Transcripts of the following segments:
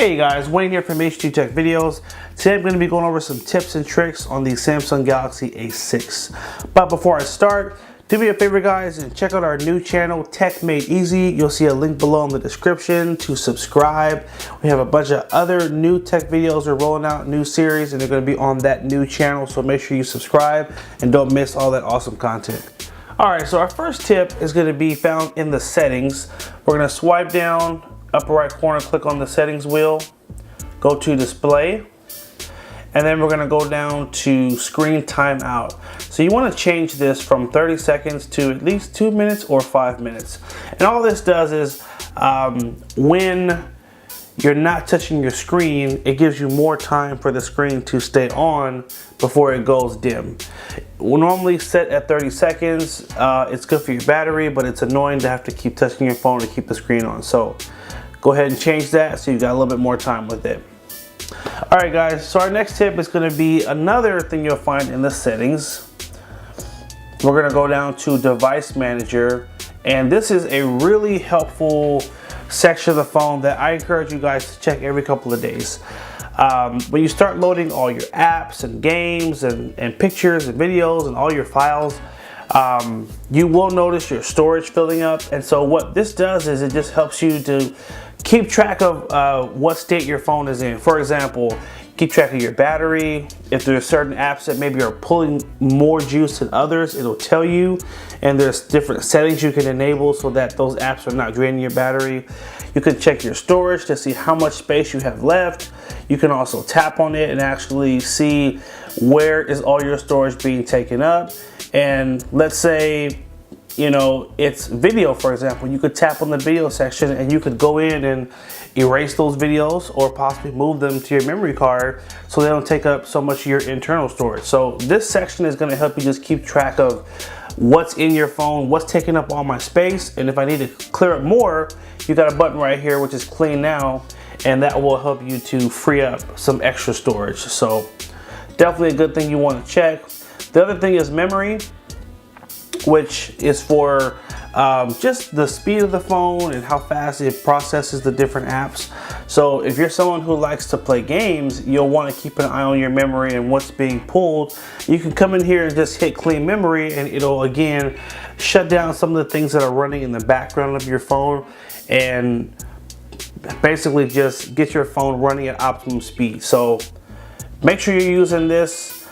Hey guys, Wayne here from H2 Tech Videos. Today I'm going to be going over some tips and tricks on the Samsung Galaxy A6. But before I start, do me a favor guys and check out our new channel, Tech Made Easy. You'll see a link below in the description to subscribe. We have a bunch of other new tech videos we're rolling out, new series, and they're going to be on that new channel. So make sure you subscribe and don't miss all that awesome content. Alright, so our first tip is going to be found in the settings. We're going to swipe down upper right corner, click on the settings wheel, go to display, and then we're going to go down to screen timeout. So you want to change this from 30 seconds to at least 2 minutes or 5 minutes. And all this does is when you're not touching your screen, it gives you more time for the screen to stay on before it goes dim. We'll normally set at 30 seconds. It's good for your battery, but it's annoying to have to keep touching your phone to keep the screen on. So go ahead and change that so you got a little bit more time with it. Alright guys, so our next tip is going to be another thing you'll find in the settings. We're going to go down to Device Manager, and this is a really helpful section of the phone that I encourage you guys to check every couple of days. When you start loading all your apps and games and pictures and videos and all your files, you will notice your storage filling up. And so what this does is it just helps you to keep track of what state your phone is in. For example, keep track of your battery. If there's certain apps that maybe are pulling more juice than others, it'll tell you. And there's different settings you can enable so that those apps are not draining your battery. You can check your storage to see how much space you have left. You can also tap on it and actually see where is all your storage being taken up. And let's say, you know, it's video, for example. You could tap on the video section and you could go in and erase those videos or possibly move them to your memory card so they don't take up so much of your internal storage. So this section is going to help you just keep track of what's in your phone, what's taking up all my space, and if I need to clear up more, you got a button right here which is clean now, and that will help you to free up some extra storage. So definitely a good thing you want to check. The other thing is memory, which is for just the speed of the phone and how fast it processes the different apps. So if you're someone who likes to play games, you'll want to keep an eye on your memory and what's being pulled. You can come in here and just hit clean memory, and it'll again shut down some of the things that are running in the background of your phone and basically just get your phone running at optimum speed. So make sure you're using this.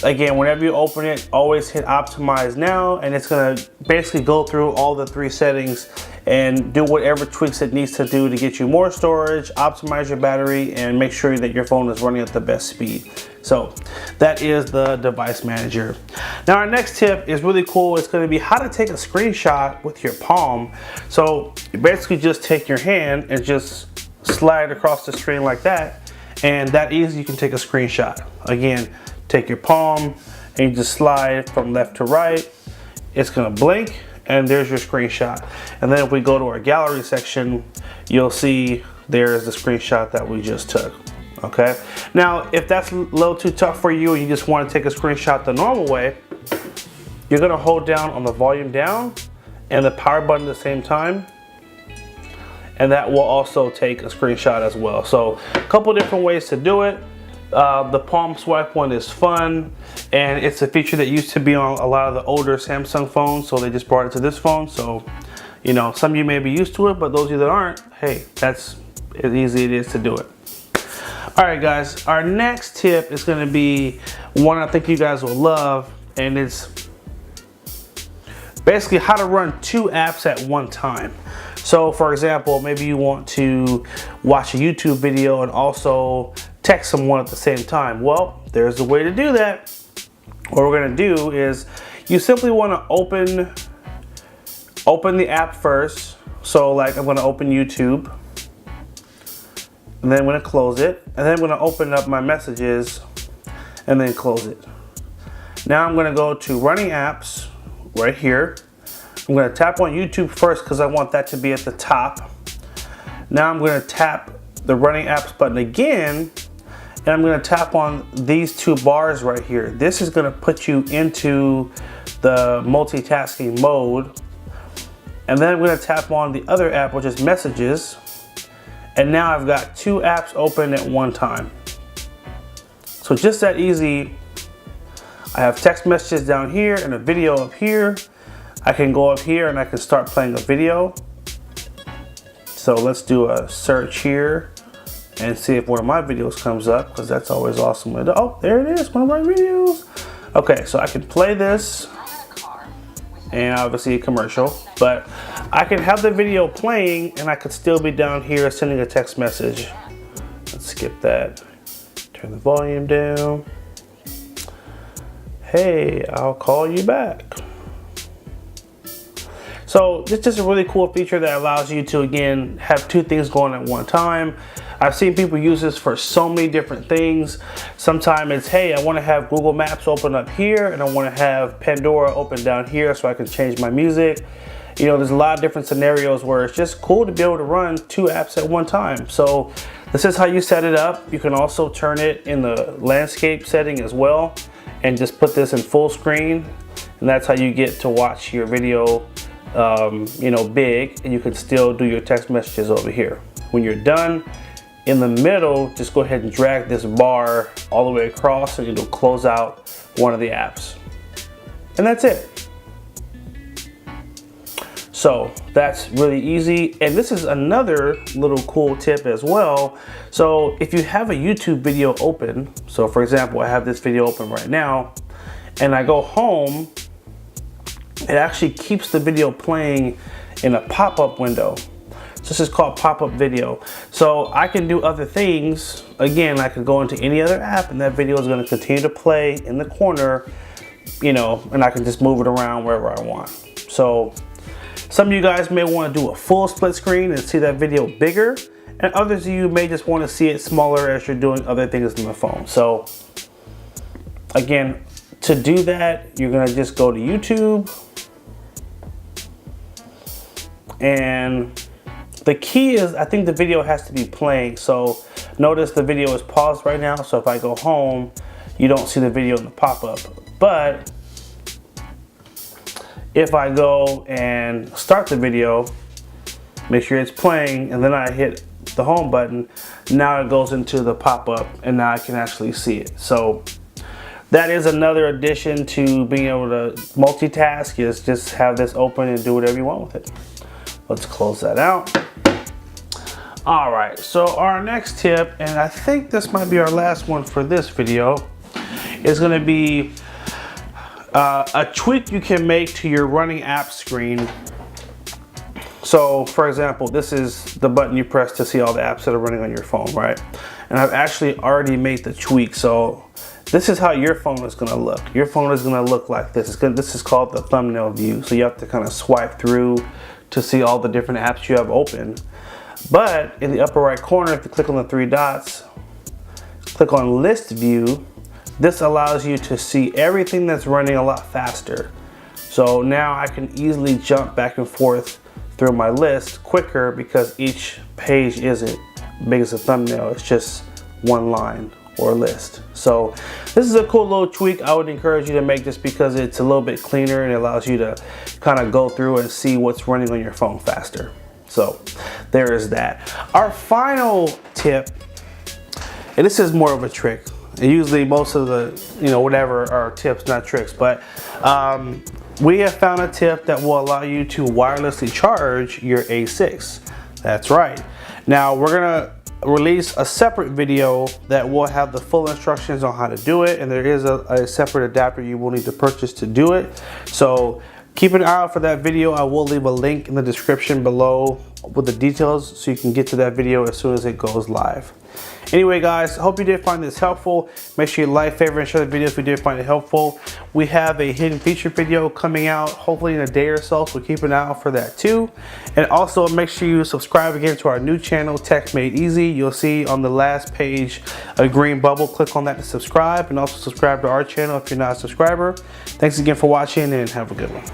Again, whenever you open it, always hit optimize now, and it's going to basically go through all the 3 settings and do whatever tweaks it needs to do to get you more storage, optimize your battery, and make sure that your phone is running at the best speed. So that is the Device Manager. Now our next tip is really cool. It's going to be how to take a screenshot with your palm. So you basically just take your hand and just slide across the screen like that, and that easy you can take a screenshot. Again, take your palm and you just slide from left to right. It's gonna blink and there's your screenshot. And then if we go to our gallery section, you'll see there's the screenshot that we just took. Okay. Now, if that's a little too tough for you and you just want to take a screenshot the normal way, you're gonna hold down on the volume down and the power button at the same time, and that will also take a screenshot as well. So a couple different ways to do it. The palm swipe one is fun, and it's a feature that used to be on a lot of the older Samsung phones, so they just brought it to this phone. So, you know, some of you may be used to it, but those of you that aren't, hey, that's as easy it is to do it. Alright guys, our next tip is going to be one I think you guys will love, and it's basically how to run 2 apps at one time. So for example, maybe you want to watch a YouTube video and also text someone at the same time. Well, there's a way to do that. What we're going to do is you simply want to open the app first. So like I'm going to open YouTube, and then I'm going to close it, and then I'm going to open up my messages and then close it. Now I'm going to go to running apps right here. I'm going to tap on YouTube first because I want that to be at the top. Now I'm going to tap the running apps button again, and I'm going to tap on these 2 bars right here. This is going to put you into the multitasking mode. And then I'm going to tap on the other app, which is messages, And now I've got 2 apps open at one time. So just that easy. I have text messages down here and a video up here. I can go up here and I can start playing a video. So let's do a search here and see if one of my videos comes up, because that's always awesome. Oh, there it is, one of my videos. Okay, so I can play this, and obviously a commercial, but I can have the video playing and I could still be down here sending a text message. Let's skip that. Turn the volume down. Hey, I'll call you back. So it's just a really cool feature that allows you to, again, have 2 things going at one time. I've seen people use this for so many different things. Sometimes it's, hey, I want to have Google Maps open up here and I want to have Pandora open down here so I can change my music. You know, there's a lot of different scenarios where it's just cool to be able to run 2 apps at one time. So this is how you set it up. You can also turn it in the landscape setting as well and just put this in full screen. And that's how you get to watch your video you know, big, and you can still do your text messages over here. When you're done, in the middle, just go ahead and drag this bar all the way across and it'll close out one of the apps. And that's it. So that's really easy. And this is another little cool tip as well. So if you have a YouTube video open, so for example, I have this video open right now, and I go home, it actually keeps the video playing in a pop-up window. So this is called pop-up video. So I can do other things. Again, I could go into any other app and that video is going to continue to play in the corner, you know, and I can just move it around wherever I want. So some of you guys may want to do a full split screen and see that video bigger, and others of you may just want to see it smaller as you're doing other things on the phone. So again, to do that, you're going to just go to YouTube. And the key is, I think the video has to be playing. So notice the video is paused right now. So if I go home, you don't see the video in the pop-up. But if I go and start the video, make sure it's playing, and then I hit the home button, now it goes into the pop-up and now I can actually see it. So that is another addition to being able to multitask, is just have this open and do whatever you want with it. Let's close that out. All right, so our next tip, and I think this might be our last one for this video, is gonna be a tweak you can make to your running app screen. So for example, this is the button you press to see all the apps that are running on your phone, right? And I've actually already made the tweak. So this is how your phone is gonna look. Your phone is gonna look like this. This is called the thumbnail view. So you have to kind of swipe through to see all the different apps you have open. But in the upper right corner, if you click on the 3 dots, click on list view, this allows you to see everything that's running a lot faster. So now I can easily jump back and forth through my list quicker because each page isn't big as a thumbnail, it's just one line or list. So this is a cool little tweak I would encourage you to make, just because it's a little bit cleaner and it allows you to kind of go through and see what's running on your phone faster. So there is that. Our final tip, and this is more of a trick. And usually most of the, you know, whatever are tips, not tricks, but we have found a tip that will allow you to wirelessly charge your A6. That's right. Now we're gonna release a separate video that will have the full instructions on how to do it, and there is a separate adapter you will need to purchase to do it. So keep an eye out for that video. I will leave a link in the description below with the details so you can get to that video as soon as it goes live. Anyway guys, hope you did find this helpful. Make sure you like, favorite, and share the video if you did find it helpful. We have a hidden feature video coming out hopefully in a day or so keep an eye out for that too. And also make sure you subscribe again to our new channel, Tech Made Easy. You'll see on the last page a green bubble. Click on that to subscribe, and also subscribe to our channel if you're not a subscriber. Thanks again for watching, and have a good one.